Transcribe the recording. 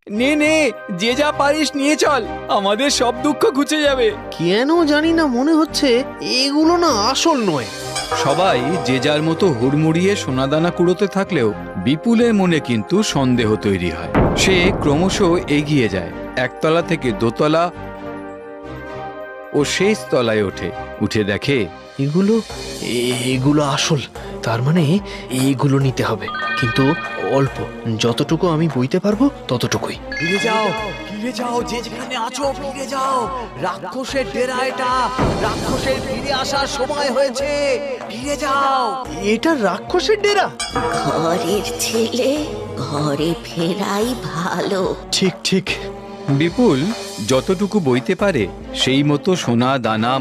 নে নে, যে যা পারিস নিয়ে চল, আমাদের সব দুঃখ ঘুচে যাবে। কেন জানি না মনে হচ্ছে এগুলো না আসল নয়। সবাই যে যার মতো হুড়মুড়িয়ে সোনাদানা কুড়োতে থাকলেও বিপুলের মনে কিন্তু সন্দেহ তৈরি হয়। সে ক্রমশ এগিয়ে যায়, একতলা থেকে দোতলা ও শেষ তলায় উঠে দেখে এগুলো এগুলো আসল, তার মানে এইগুলো নিতে হবে, কিন্তু অল্প, যতটুকু আমি বইতে পারবো ততটুকুই। ফিরে যাও, যে যেখানে আছো ফিরে যাও। রাক্ষসের ডেরা এটা, রাক্ষসের ফিরে আসার সময় হয়েছে। ফিরে যাও। এটা রাক্ষসের ডেরা? ঘরের ছেলে ঘরে ফেরাই ভালো। ঠিক ঠিক। বিপুল যতটুকু বইতে পারে সেই মতো সোনা দানা